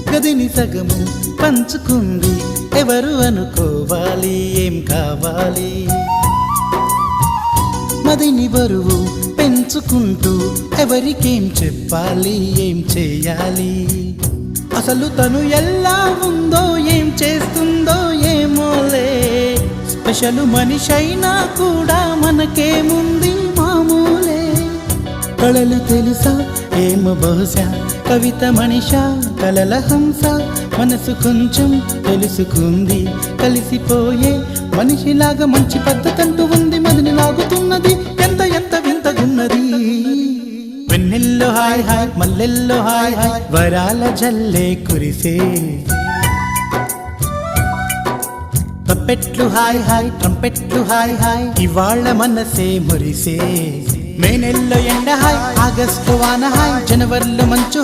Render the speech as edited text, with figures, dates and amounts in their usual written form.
గదిని సగము పంచుకుంది ఎవరు అనుకోవాలి ఏం కావాలి మదిని బరువు పెంచుకుంటూ ఎవరికేం చెప్పాలి ఏం చేయాలి అసలు తను ఎలా ఉందో ఏం చేస్తుందో ఏమోలే స్పెషల్ మనిషైనా కూడా మనకేముంది మామూలే కళలు తెలుసా ఏమో బహుశా కవిత మనిషా కలల హంస మనసు కొంచెం తెలుసుకుంది కలిసిపోయే మనిషిలాగా మంచి పద్ధతంటూ ఉంది మదిని లాగుతున్నది ఎంత ఎంత వింతగున్నది వెన్నెల్లో హాయ్ హాయ్ మల్లెల్లో హాయ్ హాయ్ వరాల జల్లే కురిసే తప్పెట్లు హాయ్ హాయ్ ట్రంపెట్లు హాయ్ హాయ్ ఇవాళ మనసే మురిసే మే నెల్లో ఎండ హాయ్ ఆగస్టు వాన హాయ్ జనవరిలో మంచు